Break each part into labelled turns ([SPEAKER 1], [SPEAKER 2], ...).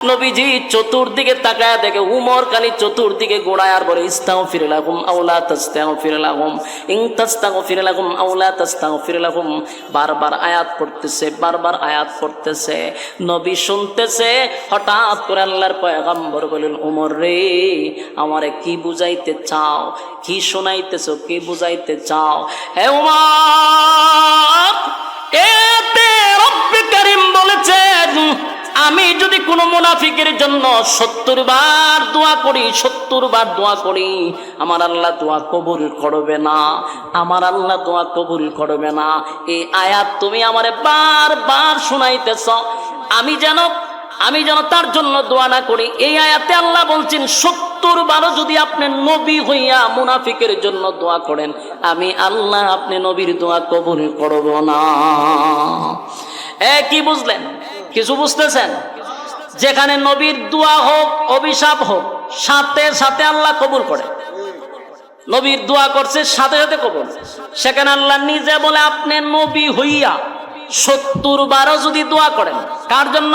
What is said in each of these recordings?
[SPEAKER 1] নবীজি চতুর্দিকে তাকায় দেখে উমর খালি চতুর্দিকে গোড়ায় আর বলে ইস্তাগফির লাহুম আও লা তাস্তাগফির লাহুম ইন তাস্তাগফির লাহুম আও লা তাস্তাগফির লাহুম। বারবার আয়াত পড়তেছে, বারবার আয়াত পড়তেছে, নবী শুনতেছে। হঠাৎ করে আল্লাহর পয়গম্বর বলেন, উমর রে, আমারে কি বুঝাইতে চাও, কি শোনাইতেছো, কি বুঝাইতে চাও? হে উমর, এতে রব্বে কারীম বলেছেন, আমি যদি কোনো মুনাফিকের জন্য 70 বার দোয়া করি, 70 বার দোয়া করি, আমার আল্লাহ দোয়া কবুল করবে না, আমার আল্লাহ দোয়া কবুল করবে না। এই আয়াত তুমি আমারে বারবার শোনাইতেছ, আমি যেন তার জন্য দোয়া না করি। এই আয়াতে আল্লাহ বলছেন 70 বারও যদি আপনি নবী হইয়া মুনাফিকের জন্য দোয়া করেন, আমি আল্লাহ আপনি নবীর দোয়া কবুল করব না। কি বুঝলেন? কিছু বুঝতেছেন? যেখানে নবীর দোয়া হোক, অভিশাপ হোক, সাথে সাথে আল্লাহ কবুল করে। নবীর দোয়া করছে, সাথে সাথে কবুল। সেখানে আল্লাহ নিজে বলে, আপনি নবী হইয়া 70 বারও যদি দোয়া করেন, কার জন্য?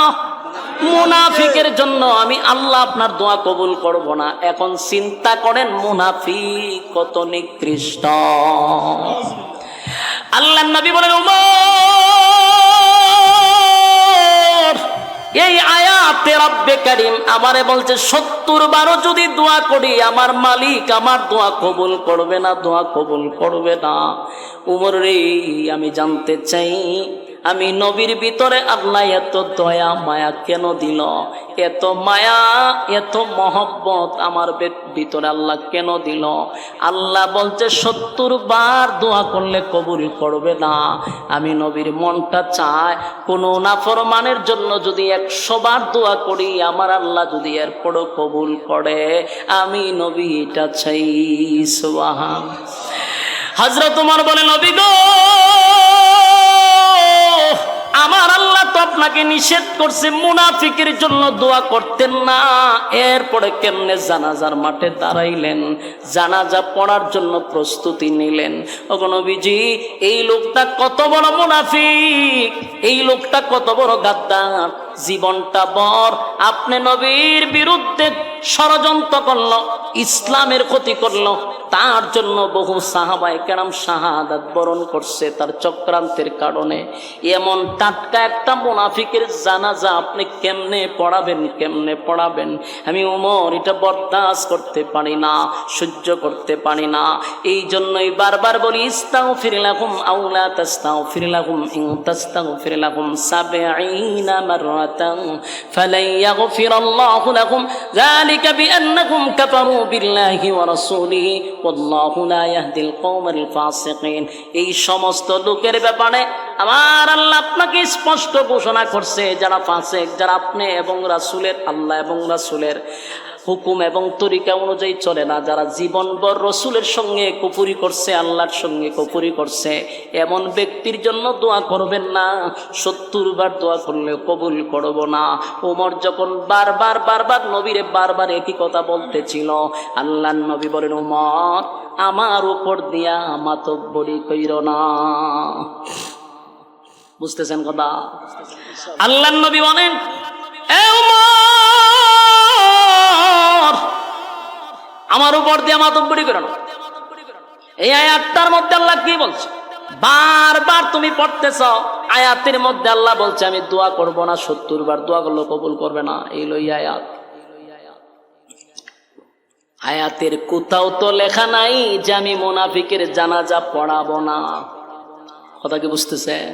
[SPEAKER 1] মুনাফিকের জন্য, আমি আল্লাহ আপনার দোয়া কবুল করব না। এখন চিন্তা করেন মুনাফিক কত নিকৃষ্ট। আল্লাহ নবী বলেন, এই আয়াতে রব্বে কারীম আমারে বলছে 70 বারও যদি দোয়া করি, আমার মালিক আমার দোয়া কবুল করবে না, দোয়া কবুল করবে না। উমর রে, আমি জানতে চাই, আমি নবীর ভিতরে আল্লাহ এত দয়া মায়া কেন দিল? এত মায়া, এত মহব্বত আমার ভিতরে আল্লাহ কেন দিল? আল্লাহ বলছে 70 বার দোয়া করলে কবুল করবে না। আমি নবীর মনটা চায়, কোনো নাফরমানের জন্য যদি 100 বার দোয়া করি, আমার আল্লাহ যদি এরপরও কবুল করে, আমি নবী এটা চাই। সুবহান। হযরত ওমর বলে, নবী গো, আমার আল্লাহ তো আপনাকে নিষেধ করছে মুনাফিকের জন্য দোয়া করতেন না, এরপরে কেমনে জানাজার মাঠে দাঁড়াইলেন, জানাজা পড়ার জন্য প্রস্তুতি নিলেন? ওগো নবীজি, এই লোকটা কত বড় মুনাফিক, এই লোকটা কত বড় গাদ্দার, জীবনটা বর আপনি নবীর বিরুদ্ধে ষড়যন্ত্র করলো, ইসলামের ক্ষতি করলো, তার জন্য বহু সাহাবায়ে কেরাম শাহাদাত বরণ করছে তার চক্রান্তের কারণে। এমন টাটকা একটা মুনাফিকের জানাজা আপনি কেমনে পড়াবেন, কেমনে পড়াবেন? আমি ওমর এটা বরদাস্ত করতে পারি না, সহ্য করতে পারি না। এই জন্যই বারবার বলি, ইস্তাগফির লাহুম আও লা তাস্তাগফির লাহুম ইন তাস্তাগফির লাহুম 70 মাররাতান ফালান ইয়াগফিরাল্লাহু লাহুম যালিকা বিআন্নাহুম কাফারু বিল্লাহি ওয়া রাসূলিহি ওয়াল্লাহু লা ইয়াহদিল কওমাল ফাসিকিন। এই সমস্ত লোকের ব্যাপারে আমার আল্লাহ আপনাকে স্পষ্ট ঘোষণা করছে, যারা ফাসিক, যারা আপনি এবং রাসূলের, আল্লাহ এবং রাসূলের হুকুম এবং তরিকা অনুযায়ী চলে না, যারা জীবনভর রসুলের সঙ্গে কুফরি করছে, আল্লাহর সঙ্গে কুফরি করছে, এমন ব্যক্তির জন্য দোয়া করবেন না। 70 বার দোয়া করলে কবুল করব না। ওমর যখন বারবার নবীরে বারবার একই কথা বলতেছিল, আল্লাহর নবী বলেন, ওমর, আমার উপর দিয়া মাতব্বরি কইর না। বুঝতেছেন কথা? আল্লাহর নবী বলেন, এ ওমর, আমার উপর দিয়ে মাতব্বরি করো না। এই আয়াতটার মধ্যে আল্লাহ কি বলছে? বারবার তুমি পড়তেছ, আয়াতের মধ্যে আল্লাহ বলছে আমি দোয়া করব না, 70 বার দোয়া করলে কবুল করবে না। এই লই আয়াত। আয়াতের কোথাও তো লেখা নাই যে আমি মুনাফিকের জানাজা পড়াবো না। কথা কি বুঝতেছেন?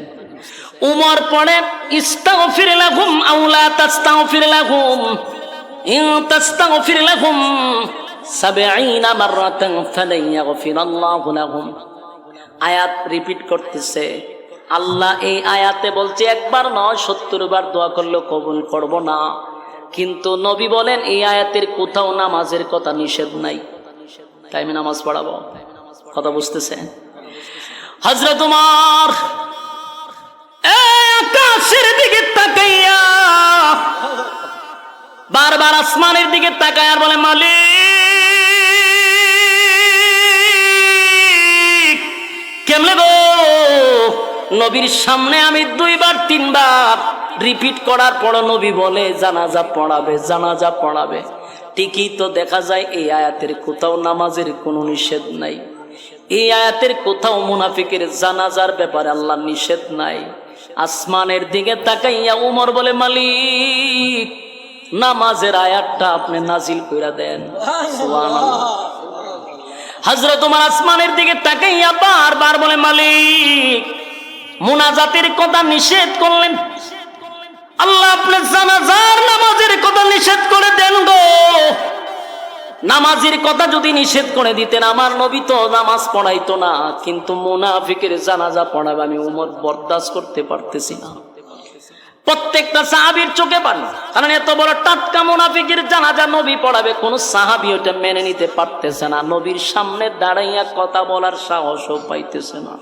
[SPEAKER 1] উমর পড়ে, ইস্তাগফির লাহুম আও লা তাস্তাগফির লাহুম ইন তাস্তাগফির লাহুম 70 মাররাতান ফালান ইয়াগফিরাল্লাহু লাহুম। আয়াত রিপিট করতেছে। আল্লাহ এই আয়াতে বলছে একবার নয়, 70 বার দোয়া করলে কবুল করব না। কিন্তু নবী বলেন এই আয়াতের কোথাও নামাজের কথা নিষেধ নাই, তাই আমি নামাজ পড়াবো। কথা বুঝতেছে? হযরত ওমর আকাশের দিকে তাকাইয়া বারবার আসমানের দিকে তাকায় আর বলে, মালিক, কেমনে গো, নবীর সামনে আমি 2 বার 3 বার রিপিট করার পর নবী বলে জানাজা পড়াবে, জানাজা পড়াবে। ঠিকই তো দেখা যায় এই আয়াতের কোথাও নামাজের কোনো নিষেধ নাই, এই আয়াতের কোথাও মুনাফিকের জানাজার ব্যাপারে আল্লাহ নিষেধ নাই। আসমানের দিকে তাকাইয়া উমর বলে, মালিক নামাজের আয়াতটা আপনি নাজিল কইরা দেন। সুবহানাল্লাহ। হযরত ওমর আসমানের দিকে তাকাইয়া বারবার বলে, মালিক মুনাজাতের কথা নিষেধ করলেন, আল্লাহ আপনি জানাজার নামাজের কথা নিষেধ করে দেন গো। নামাজের কথা যদি নিষেধ করে দিতেন আমার নবী তো নামাজ পড়াইতো না, কিন্তু মুনাফিকের জানাজা পড়াবে আমি উমর বরদাস্ত করতে পারতেছি না। প্রত্যেকটা সাহাবীর চোখে পানি, কারণ এত বড় টাটকা মুনাফিকের জানাজা নবী পড়াবে, কোন সাহাবী ওটা মেনে নিতে পারতেছে না। নবীর সামনে দাঁড়াইয়া কথা বলার সাহসও পাইতেছে না।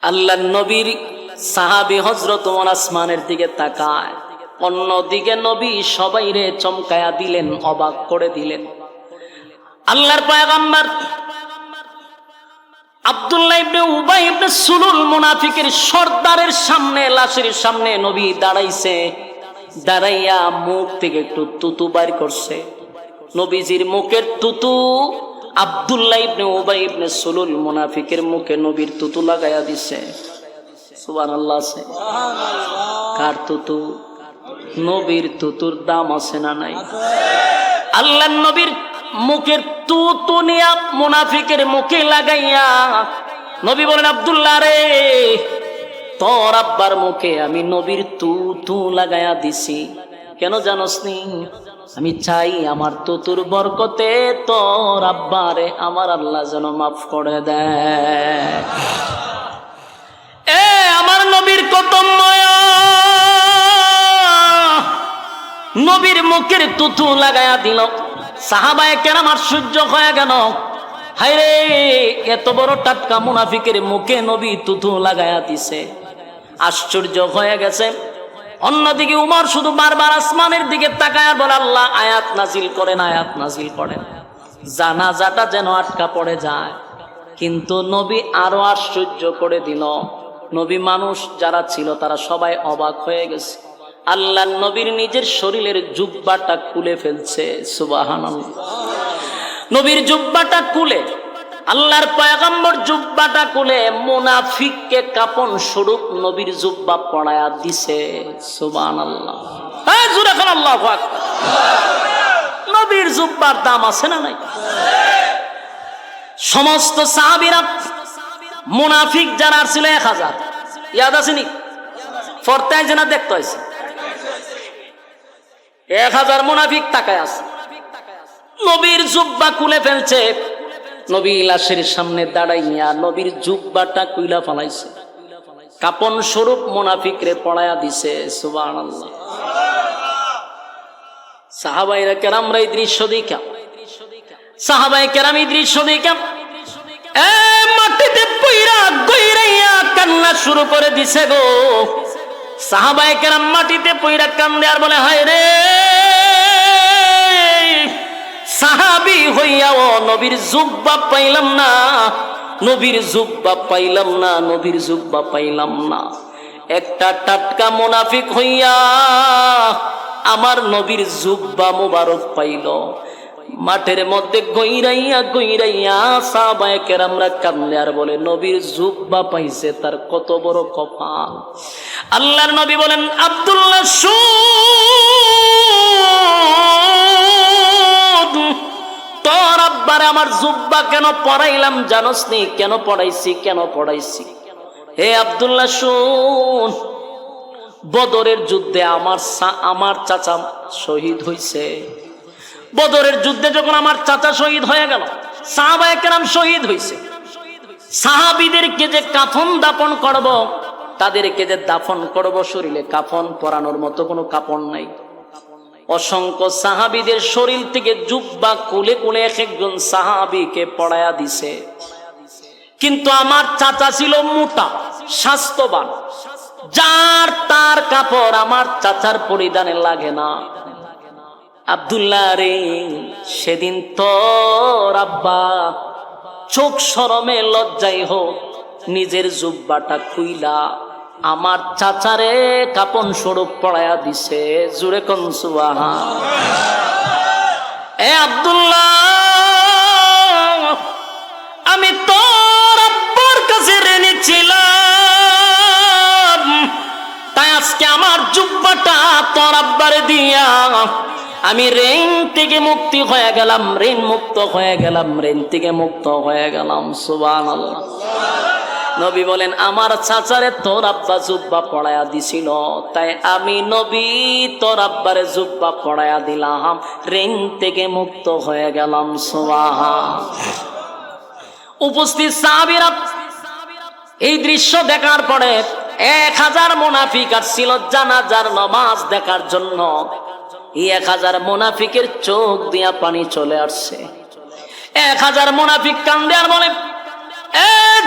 [SPEAKER 1] আল্লাহ নবীর সাহাবী হযরত ওমর আসমানের দিকে তাকায়, অন্যদিকে নবী সবাইরে চমকায়া দিলেন, অবাক করে দিলেন। আল্লাহর পয়গম্বর আব্দুল্লাহ ইবনে উবাই ইবনে সুলুল মুনাফিকের সর্দারের সামনে, লাশের সামনে নবী দাঁড়াইছে, দাঁড়াইয়া মুখ থেকে একটু তুতু বাইর করছে। নবীজির মুখের তুতু আব্দুল্লাহ ইবনে উবাই ইবনে সুলুল মুনাফিকের মুখে নবীর তুতু লাগাইয়া দিছে। সুবহানাল্লাহ। কার তুতু? নবীর তুতুর দাম আছে না নাই? আল্লাহ নবীর মুখের তুতু নিয়া মুনাফিকের মুখে লাগাইয়া নবী বলেন, আব্দুল্লাহ রে তোর আব্বার মুখে আমি নবীর তুতু লাগাইয়া দিছি, কেন জানোস নি? আমি চাই আমার তুতুর বরকতে তোর আব্বারে আমার আল্লাহ যেন মাফ করে দেয়। এ আমার নবীর কত মায়া, নবীর মুখের তুতু লাগাইয়া দিল। সাহাবায়ে কেরাম আশ্চর্য হয়ে গেল, হায় রে এত বড় টাটকা মুনাফিকের মুখে নবী তুতু লাগাইয়া দিছে, আশ্চর্য হয়ে গেছে। অন্যদিকে উমর শুধু বারবার আসমানের দিকে তাকায় বলে, আল্লাহ আয়াত নাজিল করেন, আয়াত নাজিল করেন, জানাজাটা যেন আটকা পড়ে যায়। কিন্তু নবী আরো আশ্চর্য করে দিল। নবী মানুষ যারা ছিল তারা সবাই অবাক হয়ে গেছে। আল্লাহ নবীর নিজের শরীরের জুব্বাটা খুলে ফেলছে। সুবহানাল্লাহ। নবীর জুব্বাটা খুলে, আল্লাহর পয়গম্বর জুব্বাটা খুলে মুনাফিককে কাপন স্বরূপ নবীর জুব্বা পড়ায়া দিছে। সুবহানাল্লাহ। এই জোরে বলেন আল্লাহু আকবার। নবীর জুব্বার দাম আছে না নাই? সমস্ত সাহাবীরা মুনাফিক যারা ছিল 1000, ইয়াদ আছে নি? ফরতায় যেনা দেখতে হইছে 1000 মুনাফিক তাকায় আছে। নবীর জুব্বা খুলে ফেলছে, নবী লাশের সামনে দাঁড়াইয়া নবীর জুব্বাটা কুইলা ফলাইছে, কাপন স্বরূপ মুনাফিকরে পড়ায়া দিছে। সুবহানাল্লাহ। সাহাবায়ে কেরামরা এই দৃশ্য দেখা, সাহাবায়ে কেরাম এই দৃশ্য দেখা মাটিতে পইরা গইরাইয়া কান্না শুরু করে দিছে গো। সাহাবায়ে কেরাম মাটিতে পইরা কান্দে আর বলে, হায় রে সাহাবী হইয়াও নবীর জুব্বা পাইলাম না, নবীর জুব্বা পাইলাম না, নবীর জুব্বা পাইলাম না। একটা টাটকা মুনাফিক হইয়া আমার নবীর জুব্বা মুবারক পাইল। মাঠের মধ্যে গইরাইয়া গইরাইয়া সাহাবায়ে কেরামরা কান্দে আর বলে, নবীর জুব্বা পাইছে, তার কত বড় কপাল। আল্লাহর নবী বলেন, আব্দুল্লাহ শুন, তোর আব্বারে আমার জুব্বা কেন পড়াইলাম জানোস নি? কেন পড়াইছি, কেন পড়াইছি? হে আব্দুল্লাহ শুন, বদরের যুদ্ধে আমার চাচা শহীদ হইছে। বদরের যুদ্ধে যখন আমার চাচা শহীদ হয়ে গেল, সাহাবায়ে কেরাম শহীদ হইছে, সাহাবীদেরকে যে কাফন দাফন করব, তাদেরকে যে দাফন করব, শরীরে কাফন পরানোর মতো কোনো কাপড় নাই। অসংখ্য সাহাবীদের শরীর থেকে জুব্বা কুলে কুলে এক একজন সাহাবীকে পড়ায়া দিছে। কিন্তু আমার চাচা ছিল মোটা, স্বাস্থ্যবান, যার তার কাপড় আমার চাচার পরিধানে লাগে না। আব্দুল্লাহ রে, সেদিন তোর আব্বা চোখ শরমে লজ্জায় হোক নিজের জুব্বাটা খুইলা আমার চাচারে কাপন স্বরূপ পড়ায়া দিছে। জুরে কোন সুবহান। এ আব্দুল্লাহ, আমি তোর আব্বার কাছে ঋণী ছিলাম, তাই আজকে আমার জুব্বাটা তোর আব্বারে দিয়া আমি ঋণ থেকে মুক্তি হয়ে গেলাম, ঋণ মুক্ত হয়ে গেলাম, ঋণ থেকে মুক্ত হয়ে গেলাম। সুবহানাল্লাহ। নবী বলেন আমার চাচারে তোর আব্বা জুব্বা পড়ায়া দিছিল, তাই আমি নবী তোর আব্বারে জুব্বা পড়ায়া দিলাম, ঋণ থেকে মুক্ত হয়ে গেলাম। সুবহান। উপস্থিত সাহাবীরা এই দৃশ্য দেখার পরে 1000 মুনাফিক আসছিল জানাজার নামাজ দেখার জন্য। এই 1000 মুনাফিকের চোখ দিয়া পানি চলে আসছে। 1000 মুনাফিক কান্দে আর বলে,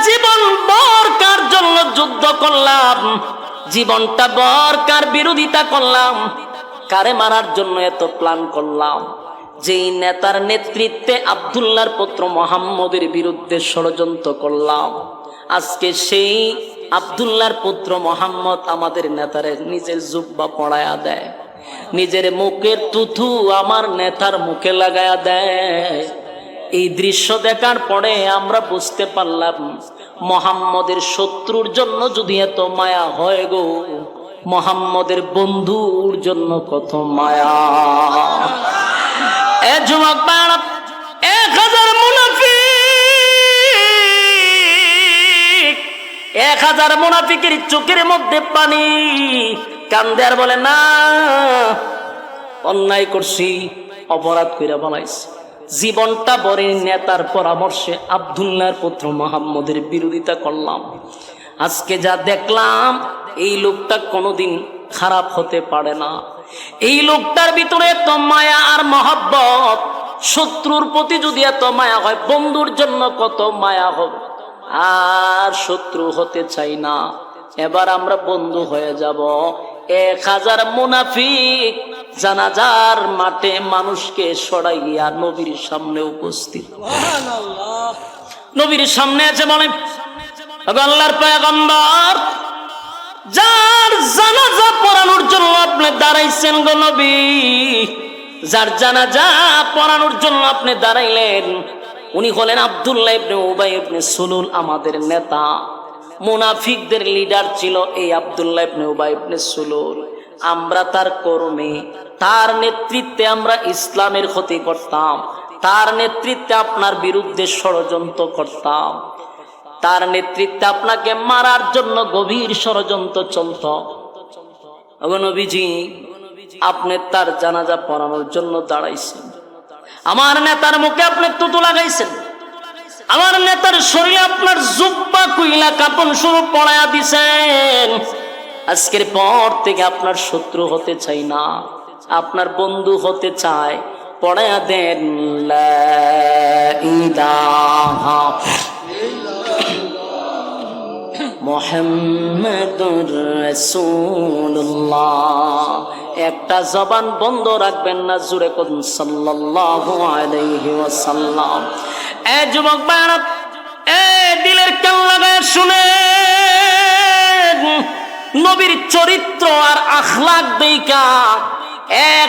[SPEAKER 1] জীবন বরকার জন্য যুদ্ধ করলাম, জীবনটা বরকার বিরোধিতা করলাম, কারে মারার জন্য এত প্ল্যান করলাম। যেই নেতার নেতৃত্বে আব্দুল্লাহর পুত্র মুহাম্মদের বিরুদ্ধে ষড়যন্ত্র করলাম, আজকে সেই আব্দুল্লাহর পুত্র মুহাম্মদ আমাদের নেতারে নিজের জুব্বা পড়ায়া দেয়, নিজের মুখের তুথু আমার নেতার মুখে লাগায়া দেয়। এই দৃশ্য দেখার পরে আমরা বুঝতে পারলাম মুহাম্মদের শত্রুর জন্য যদি এত মায়া হয় গো, মুহাম্মদের বন্ধুর জন্য কত মায়া। এ যুবক ভাইরা, 1000 মুনাফিক, 1000 মুনাফিকের চোখের মধ্যে পানি, কান্দে আর বলে না, অন্যায় করছি, অপরাধ কইরা বলাইছি, জীবনটা বরে নেতার পরামর্শে আব্দুল্লাহর পুত্র মুহাম্মদের বিরোধিতা করলাম। আজকে যা দেখলাম এই লোকটা কোনোদিন খারাপ হতে পারে না। এই লোকটার ভিতরে এত মায়া আর মহব্বত, শত্রুর প্রতি যদি এত মায়া হয়, বন্ধুর জন্য কত মায়া হবে। আর শত্রু হতে চাই না, এবার আমরা বন্ধু হয়ে যাব। 1000 মুনাফিক জানাজার মাঠে মানুষকে সরাইয়া নবীর সামনে উপস্থিত। নবীর সামনে আছে, বলে আল্লাহর পয়গম্বর, যার জানাজা পড়ানোর জন্য আপনি দাঁড়াইছেন গো নবী, যার জানাজা পড়ানোর জন্য আপনি দাঁড়াইলেন, উনি হলেন আব্দুল্লাহ ইবনে উবাই ইবনে সুলুল, আমাদের নেতা। মুনাফিকদের লিডার ছিল এই আব্দুল্লাহ ইবনে উবাই ইবনে সুলুল। আমরা তার কর্মী, তার নেতৃত্বে আমরা ইসলামের ক্ষতি করতাম, তার নেতৃত্বে আপনার বিরুদ্ধে ষড়যন্ত্র করতাম, তার নেতৃত্বে আপনাকে মারার জন্য গভীর ষড়যন্ত্র চলত। নবীজি, আপনি তার জানাজা পড়ানোর জন্য দাঁড়াইছেন, আমার নেতার মুখে আপনি তুতু লাগাইছেন, আমার নেতার শরীরে আপনার জুব্বা কুইলা কাপন স্বরূপ পড়ায়া দিছেন। আজকের পর থেকে আপনার শত্রু হতে চাই না, আপনার বন্ধু হতে চায়। পড়ায়া দেন লা ইলাহা মুহাম্মাদুর রাসূলুল্লাহ। একটা জবান বন্ধ রাখবেন না, জুরে কোন সাল্লাল্লাহু আলাইহি ওয়াসাল্লাম। এ যুবক ভাইরা, এ দিলের কান লাগায় শুনেন, নবীর চরিত্র আর আখলাক দেইখা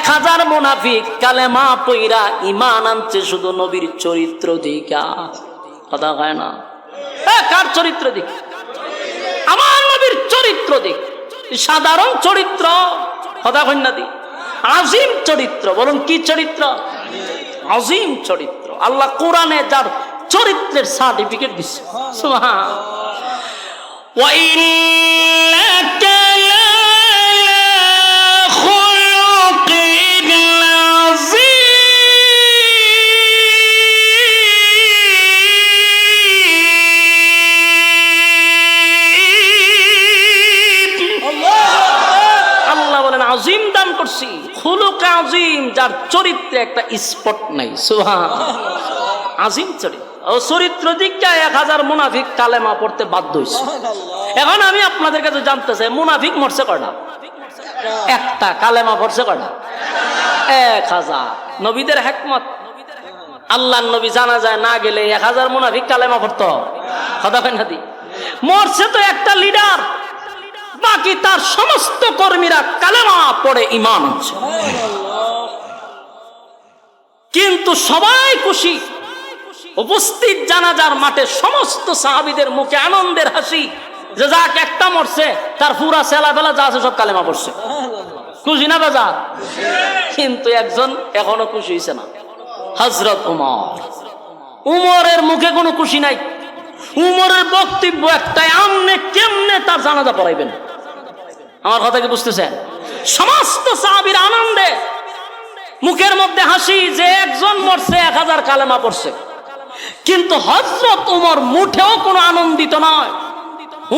[SPEAKER 1] 1000 মুনাফিক কালেমা পইরা ঈমান আনছে শুধু নবীর চরিত্র দেইখা। কথা হয় না? কার চরিত্র দেখ? আমার নবীর চরিত্র দেখ। সাধারণ চরিত্র, কথা হয় না দি, আজিম চরিত্র। বলুন কি চরিত্র? আজিম চরিত্র। আল্লাহ কোরআনে যার চরিত্রের সার্টিফিকেট দিচ্ছে। সুবহান। ওয়া ইন্নাকা লা'আলা খুলুকিন আযীম। আল্লাহ বলেন আযীম দান করছি, খুলুক আযীম, যার চরিত্রে একটা স্পট নাই। সুবহান। আজিম চরিত্র। ও চরিত্র দিকটা 1000 মুনাফিক কালেমা পড়তে বাধ্য হয়েছে। এখন আমি আপনাদের কাছে জানতে চাই, মুনাফিক মরছে কয়টা? একটা। কালেমা পড়ছে কয়টা? 1000। নবীদের হিকমত, আল্লাহর নবী জানা যায় না গেলে 1000 মুনাফিক কালেমা পড়তো। কথা কয় না দি? মরছে তো একটা লিডার, বাকি তার সমস্ত কর্মীরা কালেমা পড়ে ঈমান আনছে। কিন্তু সবাই খুশি, উপস্থিত জানাজার মাঠে সমস্ত সাহাবীদের মুখে আনন্দের হাসি, যে যাক একটা মরছে, তার পুরা ছেলাবেলা যা আছে সব কালেমা পড়ছে। খুশি না বাজার? কিন্তু একজন এখনো খুশি হয়েছে না, হযরত উমর। উমরের মুখে কোনো খুশি নাই। উমরের বক্তব্য একটাই, আমনে কেমনে তার জানাজা পড়াইবেন। আমার কথা কি বুঝতেছেন? সমস্ত সাহাবীর আনন্দে, মুখের মধ্যে হাসি, যে একজন মরছে 1000 কালেমা পড়ছে। কিন্তু হযরত উমর মুঠেও কোনো আনন্দিত নয়।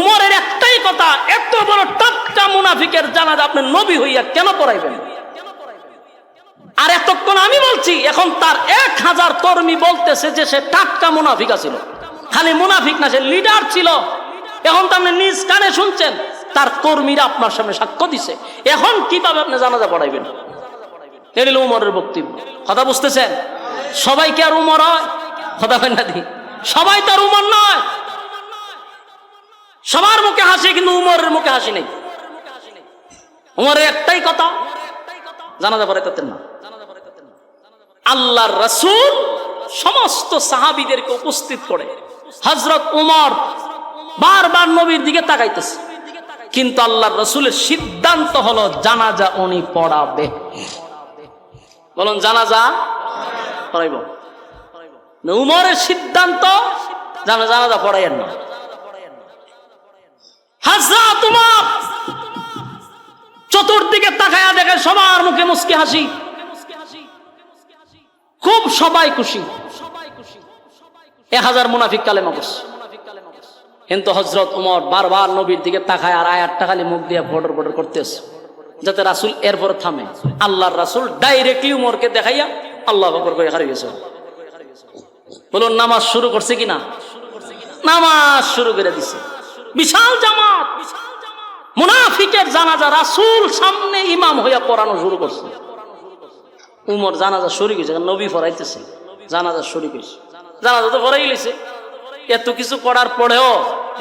[SPEAKER 1] উমরের একটাই কথা, এত বড় টাটকা মুনাফিকের জানাজা আপনি নবী হইয়া কেন পড়াইবেন? আর এতক্ষণ আমি বলছি, এখন তার 1000 কর্মী বলতেছে যে সে টাটকা মুনাফিক ছিল। খালি মুনাফিক না, সে লিডার ছিল। এখন তো আপনি নিজ কানে শুনছেন, তার কর্মীরা আপনার সামনে সাক্ষ্য দিছে। এখন কিভাবে আপনি জানাজা পড়াইবেন? এটা হলো উমরের বক্তব্য। কথা বুঝতেছেন? সবাই কি আর উমর হয়? কথা হয় না দি, সবাই তো আর উমর নয়। সবার মুখে হাসি, কিন্তু উমরের মুখে হাসি নেই। উমরের একটাই কথা, জানাজা পড়াইতেন না। আল্লাহর রাসূল সমস্ত সাহাবীদেরকে উপস্থিত করে, হযরত উমর বারবার নবীর দিকে তাকাইতেছে, কিন্তু আল্লাহর রাসূলের সিদ্ধান্ত হলো জানাজা উনি পড়াবে। বলুন, জানাজা পড়াইব। উমরের সিদ্ধান্ত, জানাজা পড়াইয়েন না। হযরত উমর চতুর্দিকে তাকায়া দেখে সবার মুখে মুস্কি হাসি, খুব সবাই খুশি। 1000 মুনাফিক কালেমা পড়ছে। কিন্তু হযরত উমর বারবার নবীর দিকে তাকায় আর আয়াতটা খালি মুখ দিয়ে বর্ডর বর্ডর করতেছে, যাতে রাসূল এরপর থামে। আল্লাহর রাসূল ডাইরেক্টলি উমরকে দেখাইয়া আল্লাহু আকবার করে হারিয়ে গেছে। বলুন, নামাজ শুরু করছে কিনা? নামাজ শুরু করে দিছে। বিশাল জামাত মুনাফিকের জানাজা রাসূল সামনে ইমাম হইয়া পড়ানো শুরু করছে। উমর জানাজা শুরু করেছে, নবী পড়াইতেছে, জানাজা শুরু করেছে। জানাজা তো পড়াই গেছে। এত কিছু পড়ার পরেও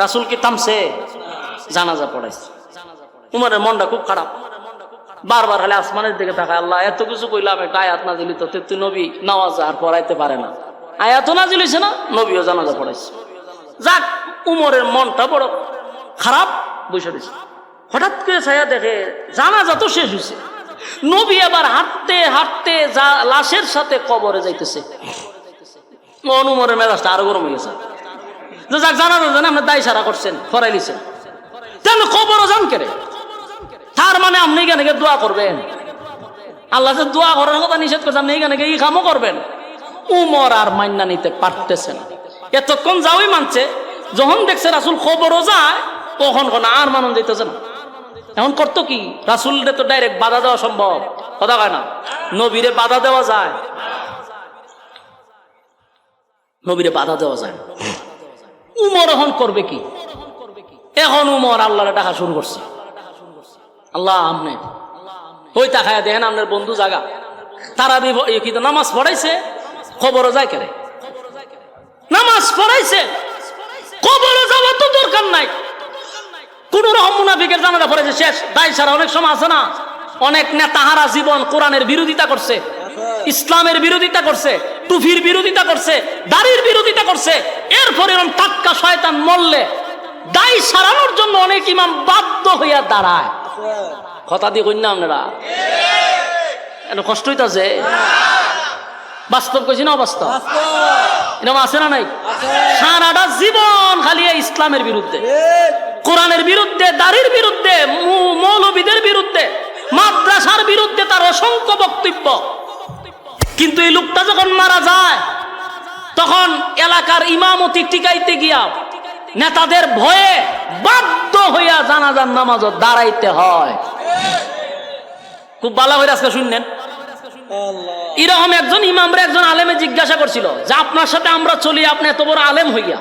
[SPEAKER 1] রাসূল কি থামছে? জানাজা পড়াইছে। উমরের মনটা খুব খারাপ, বারবার খালি আসমানের দিকে তাকায়, আল্লাহ এত কিছু কইলাম, একটা আয়াত নাজিল হইতো, তুই নবী নামাজ আর পড়াইতে পারে না। আয়াতও নাজিল হইছে না, নবীও জানাজা পড়াইছে। যাক, উমরের মনটা বড় খারাপ বসে দিছে। হঠাৎ করে ছায়া দেখে জানাজা তো শেষ হয়েছে, নবী আবার হাঁটতে হাঁটতে লাশের সাথে কবরে যাইতেছে। উমরের মেজাজটা আরো গরম হয়ে গেছে। যাক, জানাজা জানে আপনি দায় সারা করছেন, ফরাই লিছেন, তাহলে কবরও যান কেড়ে। তার মানে আপনি এখানে দোয়া করবেন? আল্লাহ যে দোয়া করার কথা নিষেধ করছে, আপনি এখানে এই কামও করবেন? উমর আর মান্না নিতে পারতেছে না। এতক্ষণ যাওই মানছে, যখন দেখছে রাসূল খবরও যায়, তখন আর মানুষ দিতেছে না। এখন করতো কি? রাসূলরে তো ডাইরেক্ট বাধা দেওয়া সম্ভব? কথা কয় না। নবীরে বাধা দেওয়া যায়? নবীরে বাধা দেওয়া যায়। উমর এখন করবে কি? এখন উমর আল্লাহরে ডাকা শুরু করছে, আল্লাহ আপনি ওই তাকায়া দেখেন আপনার বন্ধু জাগা, তারা কিন্তু নামাজ পড়াইছে, খবরও যায় কেন? নামাজ পড়াইছে, খবরও যাওয়ার তো দরকার নাই। কোন রকম মুনাফিকের জানাজা পড়েছে, শেষ। দায় সারা অনেক সময় আছে না, অনেক নেতাহারা জীবন কোরআনের বিরোধিতা করছে, ইসলামের বিরোধিতা করছে, টুফির বিরোধিতা করছে, দাড়ির বিরোধিতা করছে। এরপরে এরকম টাটকা শয়তান মরলে দায় সারানোর জন্য অনেক ইমাম বাধ্য হইয়া দাঁড়ায়। কথা দিয়ে কই না আপনারা? এত কষ্ট হইতাছে। বাস্তব কইছি না অবাস্তব? এরকম আছে না নাই? সারাটা জীবন খালি ইসলামের বিরুদ্ধে, কোরআনের বিরুদ্ধে, দাড়ির বিরুদ্ধে, মৌলবীদের বিরুদ্ধে, মাদ্রাসার বিরুদ্ধে তার অসংখ্য বক্তব্য। কিন্তু এই লোকটা যখন মারা যায়, তখন এলাকার ইমামতি টিকাইতে গিয়া নেতাদের ভয়ে বাধ্য হইয়া জানাজার নামাজও দাঁড়াইতে হয়। খুব ভালো হয়ে আজকে শুনলেন। এরকম একজন ইমামরে একজন আলেমে জিজ্ঞাসা করছিল যে আপনার সাথে আমরা চলি, আপনি এত বড় আলেম হইয়া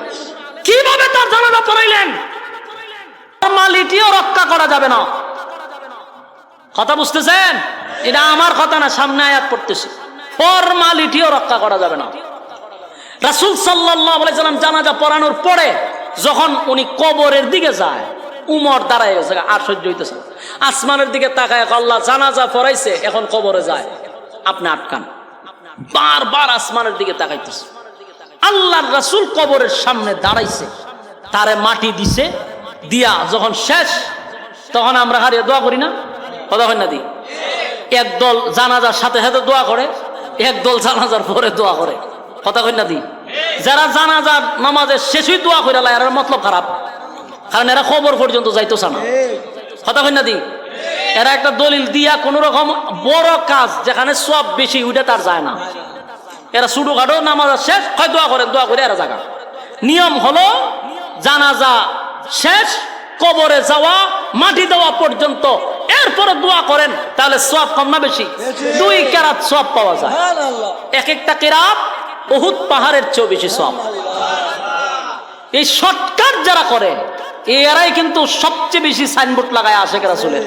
[SPEAKER 1] কিভাবে তার জানাজা পড়াইলেন? ফরমালিটিও রক্ষা করা যাবে না। কথা বুঝতেছেন? এটা আমার কথা না, সামনে আয়াত পড়তেছি। ফরমালিটিও রক্ষা করা যাবে না। রাসূল সাল্লাল্লাহু আলাইহি ওয়াসাল্লাম জানাজা পড়ানোর পরে যখন উনি কবরের দিকে যায়, উমর দাঁড়ায় গেছে, আর সহ্য হইতেছে না। আসমানের দিকে তাকায়, আল্লাহ জানাজা পড়াইছে, এখন কবরে যায়, আপনি আটকান। বারবার আসমানের দিকে তাকাইতেছে। আল্লাহর রাসূল কবরের সামনে দাঁড়াইছে, তারে মাটি দিছে, দিয়া যখন শেষ, তখন আমরা হারিয়ে দোয়া করি না, কথা হয় না দি? একদল জানাজার সাথে সাথে দোয়া করে, একদল জানাজার পরে দোয়া করে, কথা কই না দি? যারা জানাজার নামাজের শেষই দোয়া করে লাই, এর মতলব খারাপ, কারণ এরা খবর পর্যন্ত যাইতেছে না, কথা কই না দি? এরা একটা দলিল দিয়া কোন রকম বড় কাজ যেখানে সব বেশি উঠে তার যায় না, এরা ছোটখাটো নামাজের শেষ হয় দোয়া করে, দোয়া করে এরা জায়গা। নিয়ম হলো জানাজা শেষ, কবরে যাওয়া, মাটি দেওয়া পর্যন্ত, এরপরে দোয়া করেন, তাহলে সওয়াব কম না বেশি? 2 কেরাত সওয়াব পাওয়া যায়। এক একটা কেরাত উহুদ পাহাড়ের চেয়ে বেশি সওয়াব। এই শর্টকাট যারা করে এরাই কিন্তু সবচেয়ে বেশি সাইনবোর্ড লাগায় আশেখ রাসূলের,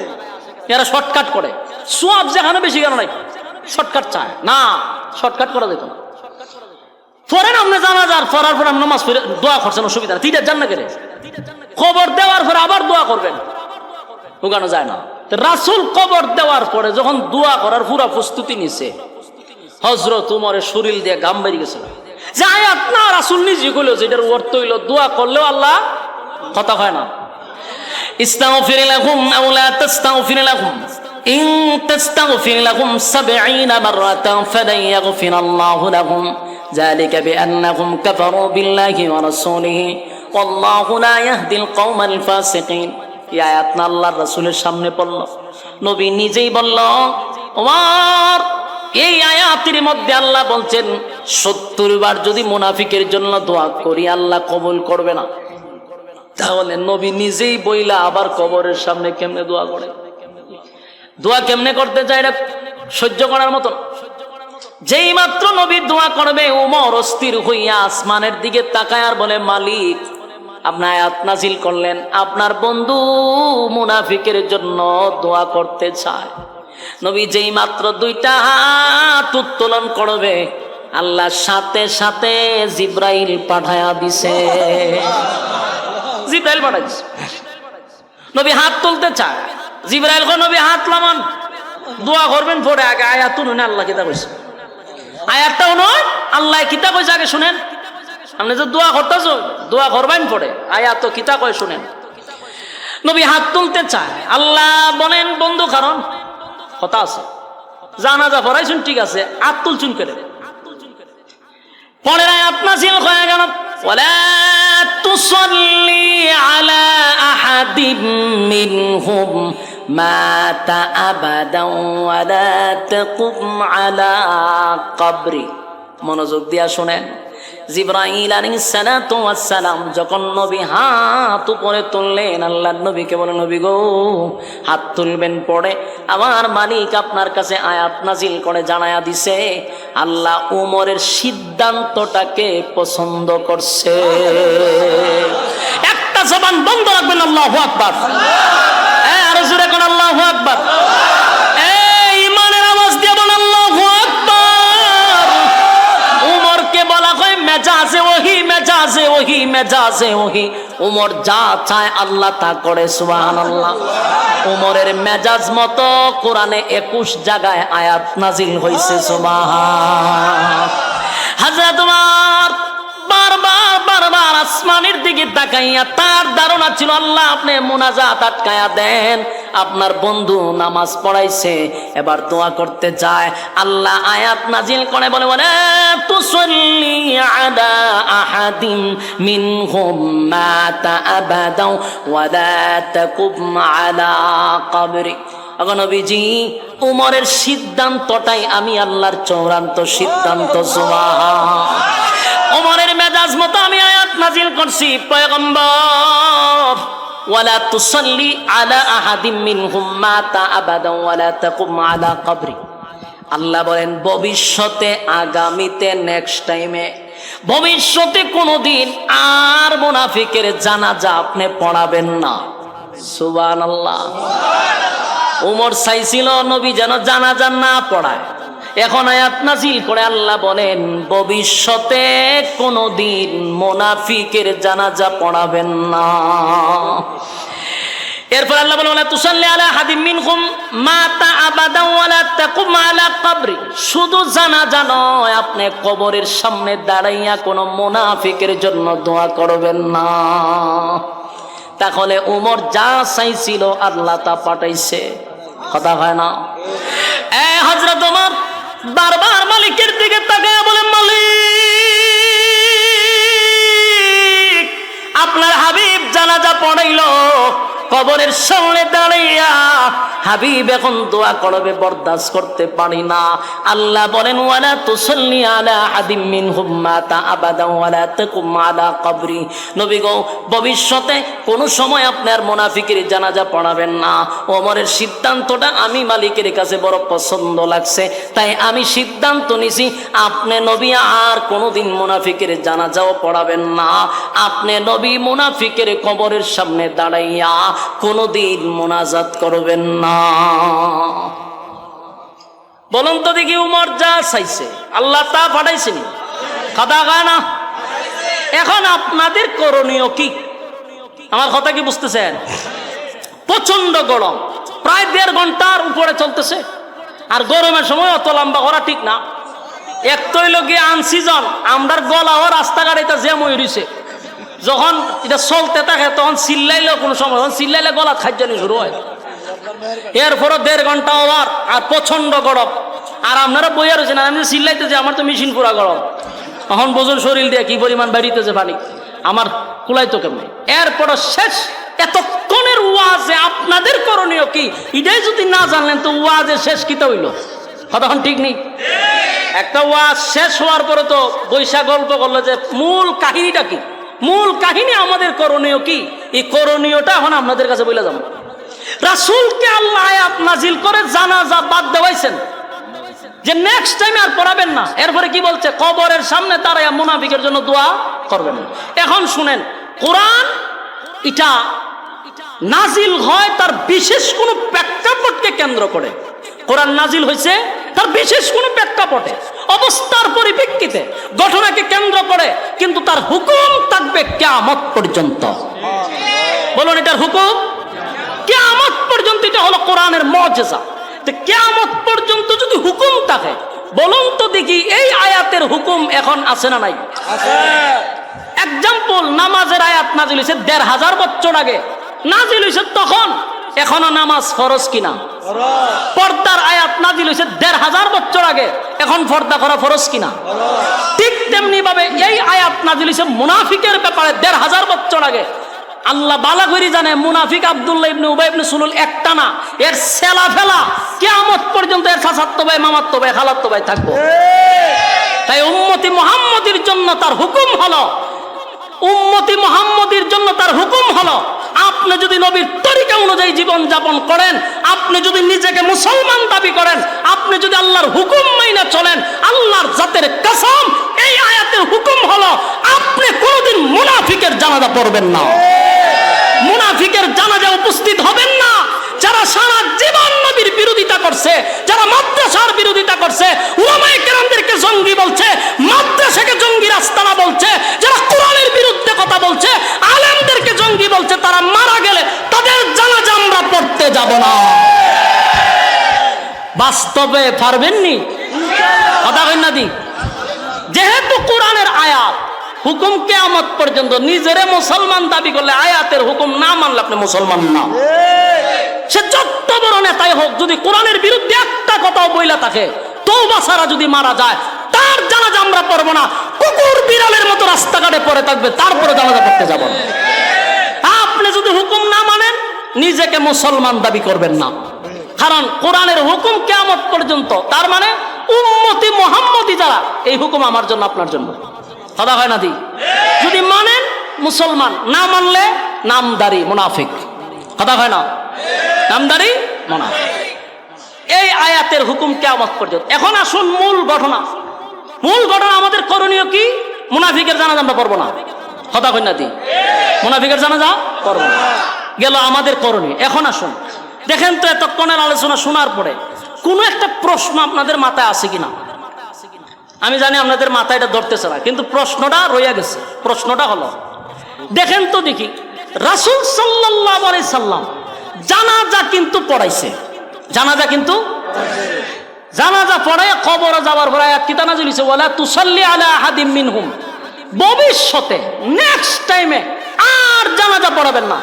[SPEAKER 1] এরা শর্টকাট করে। সওয়াব যেখানে বেশি কেন নাই, শর্টকাট চায় না, শর্টকাট করা যেত না। পড়েন আপনি জানাজার পড়ার পর আপনি নামাজ পড়ে দোয়া করছেন, অসুবিধা নেই, তিনটা জান্নাত করে কবর দেওয়ার পরে আবার দোয়া করবেন, উগানো যায় না। রাসূল কবর দেওয়ার পরে যখন দোয়া করার পুরো প্রস্তুতি নিছে, হযরত উমরের শরীর দিয়ে ঘাম বেরিয়ে গেছে। যে আয়াত না রাসূল নিজে কইলো, যেটার অর্থ হইল দোয়া করলেও আল্লাহ কথা হয় না। ইস্তাগফির লাহুম আও লা তাস্তাগফির লাহুম ইন তাস্তাগফির লাহুম 70 মাররাতান ফালান ইয়াগফিরাল্লাহু লাহুম যালিকা বিআন্নাহুম কাফারু বিল্লাহি ওয়া রাসূলিহি ওয়াল্লাহু লা ইয়াহদিল কওমাল ফাসিকিন। এই আয়াত না আল্লাহর রাসূলের সামনে পড়ল, নবী নিজেই বলল, ওমর এই আয়াতের মধ্যে আল্লাহ বলছেন 70 বার যদি মুনাফিকের জন্য দোয়া করি আল্লাহ কবুল করবে না। তাহলে নবী নিজেই বইলা আবার কবরের সামনে কেমনে দোয়া করে? দোয়া কেমনে করতে চায় এটা সহ্য করার মতন। যেই মাত্র নবী দোয়া করবে, উমর অস্থির হইয়া আসমানের দিকে তাকায় আর বলে, মালিক আপনি আয়াত নাজিল করলেন, আপনার বন্ধু মুনাফিকের জন্য দোয়া করতে চায়। নবী যেই মাত্র 2টা হাত উত্তোলন করবে, আল্লাহ সাথে সাথে জিব্রাইল পাঠায়া দিছে, জিব্রাইল পাঠায় দিছে। নবী হাত তুলতে চায়, জিব্রাইল কয় নবী হাত নামান, দোয়া করবেন পরে, আগে আয়াত শুনুন আল্লাহ কিতা কইছে। আয়াতটাও নয়, আল্লাহ কিতা কইছে আগে শুনেন। আপনি যে দোয়া করতেছো, দোয়া করবেন পরে, আয়াত কিতা কয় শুনেন। নবী হাত তুলতে চায়, আল্লাহ বলেন বন্ধু কারণ কথা আছে, জানাজা পড়াইছুন ঠিক আছে, হাত তুলছুন করে পরের আয়াত নাযিল হয়ে গেল, ওয়ালা তুসাল্লি আলা আহাদিম মিনহুম মাতা আবাদা ওয়ালা তাকুম আলা কবরি। মনোযোগ দিয়া শুনেন, জিবরাইল আলাইহিস সালাতু ওয়াস সালাম যখন নবী হাত উপরে তুললেন, আল্লাহর নবীকে বলেন, নবী গো হাত তুলবেন পড়ে, আমার মালিক আপনার কাছে আয়াত নাজিল করে জানায়া দিছে আল্লাহ উমরের সিদ্ধান্তটাকে পছন্দ করছে। একটা জবান বন্ধ রাখবেন, আল্লাহু আকবার, আর জোরে কোন আল্লাহু আকবার। উমর যা চায় আল্লাহ তা করে, সুবহানাল্লাহ। উমরের মেজাজ মতো কোরআনে 21 জায়গায় আয়াত নাজিল হয়েছে, সুবহান। হযরত উমর বারবার আসমানের দিকে তাকাইয়া তার ধারণা ছিল আল্লাহ আপনি মুনাজাত আটকায়া দেন, আপনার বন্ধু নামাজ পড়াইছে, এবার দোয়া করতে যায়। আল্লাহ আয়াত নাজিল করে বলে, ওয়ালা তুসাল্লি আলা আহাদিম মিনহুম মাতা আবাদা ওয়ালা তাকুম আলা কবরি। নবীজি উমরের সিদ্ধান্তটাই আমি আল্লাহর চূড়ান্ত সিদ্ধান্ত, সুবহান। উমরের মেজাজ মতো আমি আয়াত নাজিল করছি, পয়গম্বর ওয়ালা তুসাল্লি আলা আহাদিম মিনহুম মাতা আবাদা ওয়ালা তাকুম আলা কবরি। আল্লাহ বলেন ভবিষ্যতে, আগামীতে, নেক্সট টাইমে, ভবিষ্যতে কোনোদিন আর মুনাফিকের জানাজা আপনি পড়াবেন না, সুবহানাল্লাহ। উমর চাইছিল নবী যেন জানাজা না পড়ায়, এখন আয়াত নাজিল করে আল্লাহ বলেন ভবিষ্যতে কোনোদিন মুনাফিকের জানাজা পড়াবেন না। এরপর আল্লাহ বলেন ওয়ালা তুসাল্লি আলা আহাদিম মিনহুম মাতা আবাদা ওয়ালা তাকুম আলা কবরি। শুধু জানাজা নয়, আপনি কবরের সামনে দাঁড়াইয়া কোনো মুনাফিকের জন্য দোয়া করবেন না। তাহলে উমর যা চাইছিল আল্লাহ তা পাঠাইছে, কথা হয় না? হযরত ওমর বারবার মালিকের দিকে তাকায় বলেন, মালিক আপনার হাবিব জানাজা পড়াইল, কবরের সামনে দাঁড়াইয়া হাবিব এখন দোয়া করবে, বরদাস্ত করতে পারি না। আল্লাহ বলেন ওয়ালা তুসাল্লি আলা আহাদিম মিনহুম মাতা আবাদা ওয়ালা তাকুম আলা কবরি। নবী গো, ভবিষ্যতে কোনো সময় আপনার মুনাফিকের জানাজা পড়াবেন না। ওমরের সিদ্ধান্তটা আমি মালিকের কাছে বড় পছন্দ লাগছে, তাই আমি সিদ্ধান্ত নিছি আপনি নবী আর কোনোদিন মুনাফিকের জানাজাও পড়াবেন না। আপনি নবী মুনাফিকের কবরের সামনে দাঁড়াইয়া কোনোদিন মোনাজাত করবেন না। বলুন তো দেখি, উমর যা চাইছে আল্লাহ তা পাঠাইছেন, কথা কয় না? এখন আপনাদের করণীয় কি? আমার কথা কি বুঝতেছেন? প্রচন্ড গরম, প্রায় 1.5 ঘন্টার উপরে চলতেছে, আর গরমের সময় অত লম্বা করা ঠিক না। এক তো হইল গিয়ে আনসিজন, আমরার গলাও রাস্তাঘাট এটা জ্যাম হয়ে রয়েছে। যখন এটা চলতে থাকে তখন চিল্লাইলেও কোনো সময়, তখন চিল্লাইলে গলা খাদ্যানি শুরু হয়। এরপরও 1.5 ঘন্টা ওভার, আর প্রচন্ড গরম। আর আপনারা বইয়া রয়েছেন, আমি চিল্লাইতেছি, আমার তো মেশিন পুরা গরম। এখন বোঝুন শরীর দিয়ে কি পরিমাণ বাড়িতেছে পানি, আমার কুলাইতো কেমনি। এরপরও শেষ এতক্ষণের ওয়াজে আপনাদের করণীয় কি? এটাই যদি না জানলেন তো ওয়াজের শেষ কিতা হইল? কতক্ষণ ঠিক নেই। একটা ওয়াজ শেষ হওয়ার পরে তো বৈশাখ গল্প করলো যে মূল কাহিনীটা কি, মূল কাহিনী আমাদের করণীয় কি, এই করণীয়টা এখন আপনাদের কাছে বলে যাব। রাসূলকে আল্লাহ আয়াত নাজিল করে জানাজা বাদ দেওয়াইছেন যে নেক্সট টাইম আর পড়াবেন না। এরপরে কি বলছে? কবরের সামনে দাঁড়ায়া মুনাফিকের জন্য দোয়া করবেন না। এখন শুনেন, কোরআন এটা নাজিল হয় তার বিশেষ কোনো প্রেক্ষাপটকে কেন্দ্র করে। কোরআন নাজিল হয়েছে তার বিশেষ কোনো প্রেক্ষাপটে, অবস্থার পরিপ্রেক্ষিতে, ঘটনাকে কেন্দ্র করে, কিন্তু তার হুকুম থাকবে কিয়ামত পর্যন্ত। বলুন, এটার হুকুম কিয়ামত পর্যন্ত। এটা হলো কোরআনের মুজিজা। তো কিয়ামত পর্যন্ত যদি হুকুম থাকে, বলুন তো দেখি এই আয়াতের হুকুম এখন আছে না নাই? আছে। এক্সাম্পল, নামাজের আয়াত নাজিল হয়েছে 1500 বছর আগে নাজিল হয়েছে, তখন এখনো নামাজ ফরজ কিনা? পর্দার আয়াত নাজিল হয়েছে 1500 বছর আগে, এখন পর্দা করা ফরজ কিনা? ঠিক তেমনি ভাবে এই আয়াত নাজিল হয়েছে মুনাফিকের ব্যাপারে 1500 বছর আগে। আল্লাহ বালা করে জানে মুনাফিক আব্দুল্লাহ ইবনে উবাই ইবনে সুলুল একটা না, এর সেলা ফেলা কিয়ামত পর্যন্ত এর চাচাতো ভাই, মামাতো ভাই, খালাতো ভাই থাকবো। তাই উম্মতি মুহাম্মদের জন্য তার হুকুম হলো, উম্মতি মুহাম্মদের জন্য তার হুকুম হলো, আপনি যদি নবীর তরিকা অনুযায়ী জীবন যাপন করেন, আপনি যদি নিজেকে মুসলমান দাবি করেন, আপনি যদি আল্লাহর হুকুম মাইনা চলেন, আল্লাহর জাতের কসম এই আয়াতের হুকুম হলো আপনি কোনোদিন মুনাফিকের জানাজা পড়বেন না, মুনাফিকের জানাজায় উপস্থিত হবেন না। যারা সারা জীবন নবীর বিরোধিতা করছে, যারা মাদ্রাসার বিরোধিতা করছে, উলামায়ে কেরামদেরকে জঙ্গি বলছে, মাদ্রাসাকে জঙ্গি রাস্তানা বলছে, যারা কোরআনের বিরুদ্ধে কথা বলছে, আলেমদেরকে জঙ্গি বলছে, তারা মারা গেলে তাদের জানাজা আমরা পড়তে যাব না। বাস্তবে পারবেননি? কথা কই না দি? যেহেতু কোরআনের আয়াত হুকুম কিয়ামত পর্যন্ত, নিজেরে মুসলমান দাবি করলে আয়াতের হুকুম না মানলে আপনি মুসলমান না। সে যত বড় নেতাই হোক, যদি কোরআনের বিরুদ্ধে একটা কথাও বইলা থাকে, তওবা ছাড়া যদি মারা যায়, তার জানাজা আমরা পড়বো না। কুকুর বিড়ালের মতো রাস্তাঘাটে পড়ে থাকবে, তারপরে জানাজা পড়তে যাব না। আপনি যদি হুকুম না মানেন, নিজেকে মুসলমান দাবি করবেন না, কারণ কোরআনের হুকুম কিয়ামত পর্যন্ত। তার মানে উম্মতি মুহাম্মদী যারা, এই হুকুম আমার জন্য, আপনার জন্য। কথা হয় না দি? যদি মানেন মুসলমান, না মানলে নামদারি মুনাফিক। কথা হয় না? নামদারি মুনাফিক। এই আয়াতের হুকুম কিয়ামত পর্যন্ত। এখন আসুন মূল ঘটনা। মূল ঘটনা আমাদের করণীয় কি? মুনাফিকের জানাজা আমরা পড়বো না। কথা হয় না দি? মুনাফিকের জানাজা পড়বো না, গেল আমাদের করণীয়। এখন আসুন দেখেন তো, এতক্ষণের আলোচনা শোনার পরে কোনো একটা প্রশ্ন আপনাদের মাথায় আছে কিনা? আমি জানি আপনাদের মাথায় এটা ধরতেছে না, কিন্তু প্রশ্নটা রইয়া গেছে। প্রশ্নটা হলো, দেখেন তো দেখি, রাসূল সাল্লাল্লাহু আলাইহি সাল্লাম জানাজা কিন্তু পড়াইছে, জানাজা কিন্তু জানাজা পড়ায় কবরে যাওয়ার পরে আয়াত কি নাযিল হইছে, ওয়ালা তুসাল্লি আলা আহাদিম মিনহুম, ভবিষ্যতে নেক্সট টাইমে আর জানাজা পড়াবেন না।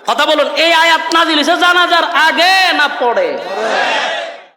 [SPEAKER 1] কথা বলুন, এই আয়াত নাযিল হইছে জানাজার আগে না পড়ে?